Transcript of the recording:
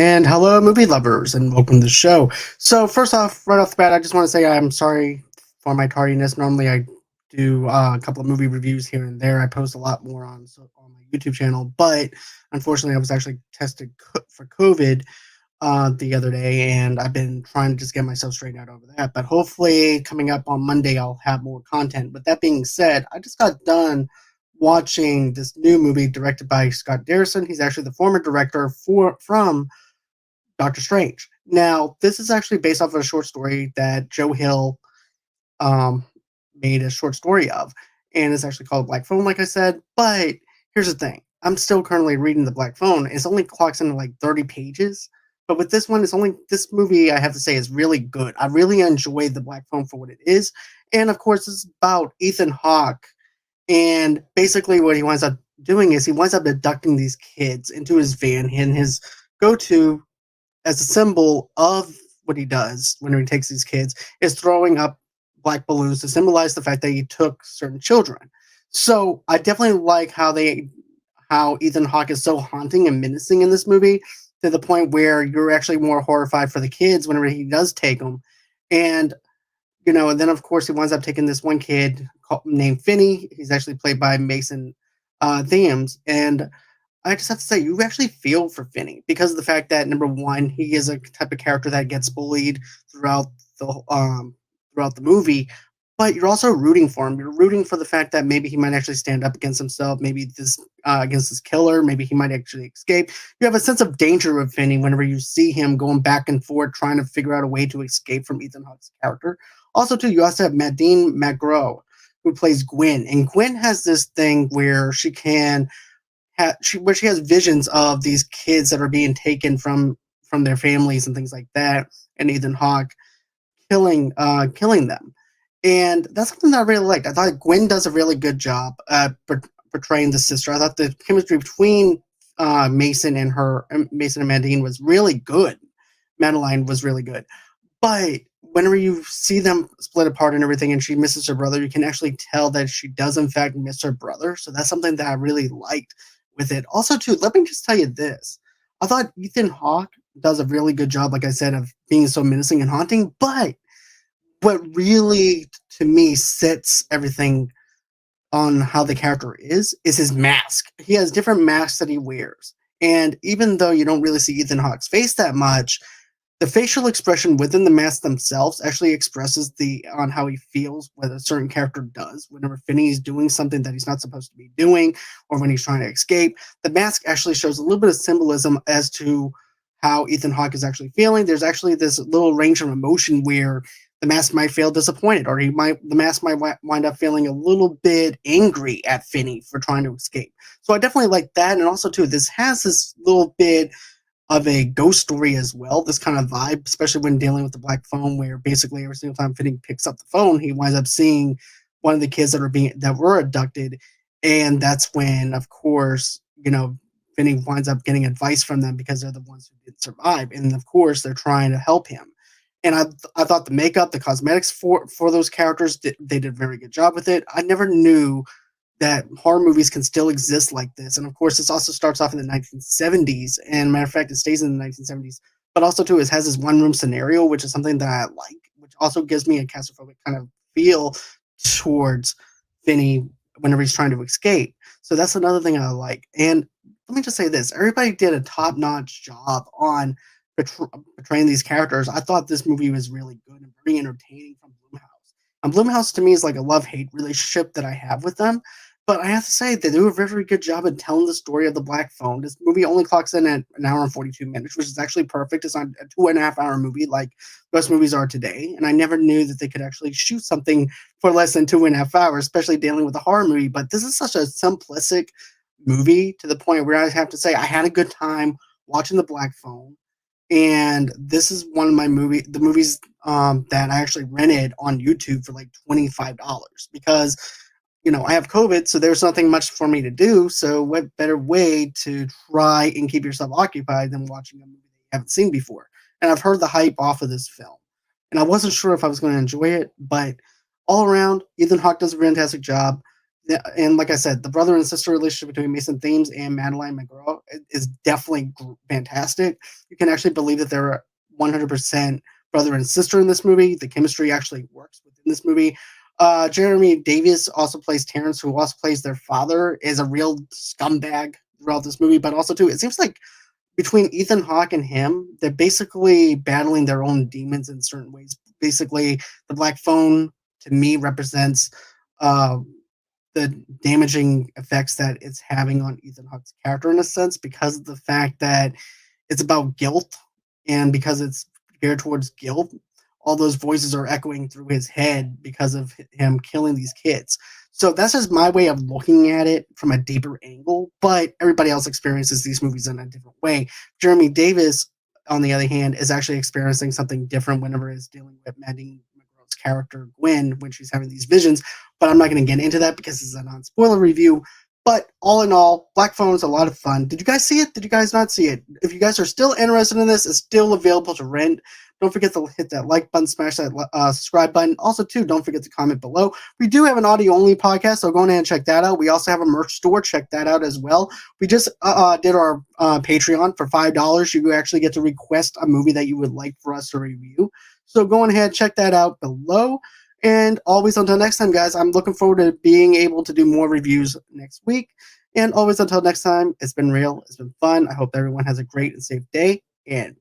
And hello, movie lovers, and welcome to the show. So, first off, right off the bat, I just want to say I'm sorry for my tardiness. Normally, I do a couple of movie reviews here and there. I post a lot more on my YouTube channel, but unfortunately, I was actually tested for COVID the other day, and I've been trying to just get myself straightened out over that. But hopefully, coming up on Monday, I'll have more content. But that being said, I just got done watching this new movie directed by Scott Derrickson. He's actually the former director from Doctor Strange. Now, this is actually based off of a short story that Joe Hill um, made a short story of, and it's actually called Black Phone, like I said. But here's the thing: I'm still currently reading the Black Phone. It's only clocks into like 30 pages, but with this one, it's only this movie. I have to say is really good. I really enjoyed the Black Phone for what it is, and of course, it's about Ethan Hawke. And basically, what he winds up doing is he winds up abducting these kids into his van, and his go-to as a symbol of what he does when he takes these kids is throwing up black balloons to symbolize the fact that he took certain children. So I definitely like how Ethan Hawke is so haunting and menacing in this movie to the point where you're actually more horrified for the kids whenever he does take them. And and then of course he winds up taking this one kid named Finney. He's actually played by Mason Thames, and I just have to say, you actually feel for Finney because of the fact that number one, he is a type of character that gets bullied throughout the movie, but you're also rooting for him. You're rooting for the fact that maybe he might actually stand up against himself, maybe this against this killer, maybe he might actually escape. You have a sense of danger with Finney whenever you see him going back and forth trying to figure out a way to escape from Ethan Hawke's character. Also, too, you also have Nadine McGraw, who plays Gwen, and Gwen has this thing where she has visions of these kids that are being taken from their families and things like that, and Ethan Hawke killing them, and that's something that I really liked. I thought Gwen does a really good job portraying the sister. I thought the chemistry between Mason and Mandine was really good. Madeline was really good, but whenever you see them split apart and everything, and she misses her brother, you can actually tell that she does in fact miss her brother. So that's something that I really liked with it. Also, too, let me just tell you this: I thought Ethan Hawke does a really good job, like I said, of being so menacing and haunting. But what really, to me, sets everything on how the character is his mask. He has different masks that he wears, and even though you don't really see Ethan Hawke's face that much, the facial expression within the masks themselves actually expresses the on how he feels what a certain character does whenever Finney is doing something that he's not supposed to be doing or when he's trying to escape. The mask actually shows a little bit of symbolism as to how Ethan Hawke is actually feeling. There's actually this little range of emotion where the mask might feel disappointed, or the mask might wind up feeling a little bit angry at Finney for trying to escape. So I definitely like that, and also too, this has this little bit of a ghost story as well. This kind of vibe, especially when dealing with the Black Phone, where basically every single time Finney picks up the phone, he winds up seeing one of the kids that were abducted, and that's when, of course, Finney winds up getting advice from them because they're the ones who did survive, and of course they're trying to help him. And I thought the makeup, the cosmetics for those characters, they did a very good job with it. I never knew that horror movies can still exist like this. And of course, this also starts off in the 1970s. And matter of fact, it stays in the 1970s. But also, too, it has this one room scenario, which is something that I like, which also gives me a claustrophobic kind of feel towards Finney whenever he's trying to escape. So that's another thing I like. And let me just say this: everybody did a top notch job on portraying these characters. I thought this movie was really good and very entertaining from Blumhouse. And Blumhouse to me is like a love hate relationship that I have with them. But I have to say, they do a very, very good job at telling the story of the Black Phone. This movie only clocks in at an hour and 42 minutes, which is actually perfect. It's not a 2.5 hour movie like most movies are today. And I never knew that they could actually shoot something for less than 2.5 hours, especially dealing with a horror movie. But this is such a simplistic movie to the point where I have to say I had a good time watching the Black Phone. And this is one of the movies that I actually rented on YouTube for like $25 because I have COVID, so there's nothing much for me to do. So what better way to try and keep yourself occupied than watching a movie that you haven't seen before? And I've heard the hype off of this film, and I wasn't sure if I was going to enjoy it, but all around, Ethan Hawke does a fantastic job. And like I said, the brother and sister relationship between Mason Thames and Madeline McGraw is definitely fantastic. You can actually believe that they're 100% brother and sister in this movie. The chemistry actually works within this movie. Jeremy Davies also plays Terrence, who also plays their father, is a real scumbag throughout this movie. But also, too, it seems like between Ethan Hawke and him, they're basically battling their own demons in certain ways. Basically, the black phone to me represents uh, the damaging effects that it's having on Ethan Hawke's character in a sense because of the fact that it's about guilt and because it's geared towards guilt, all those voices are echoing through his head because of him killing these kids. So that's just my way of looking at it from a deeper angle, but everybody else experiences these movies in a different way. Jeremy Davis, on the other hand, is actually experiencing something different whenever he's dealing with Maddie McGraw's character Gwen when she's having these visions. But I'm not going to get into that because it's a non-spoiler review. But all in all, Black Phone is a lot of fun. Did you guys see it? Did you guys not see it? If you guys are still interested in this, it's still available to rent. Don't forget to hit that like button, smash that subscribe button. Also, too, don't forget to comment below. We do have an audio-only podcast, so go ahead and check that out. We also have a merch store. Check that out as well. We just did our Patreon for $5. You actually get to request a movie that you would like for us to review. So go ahead, check that out below. And always until next time, guys, I'm looking forward to being able to do more reviews next week. And always until next time, it's been real. It's been fun. I hope everyone has a great and safe day. And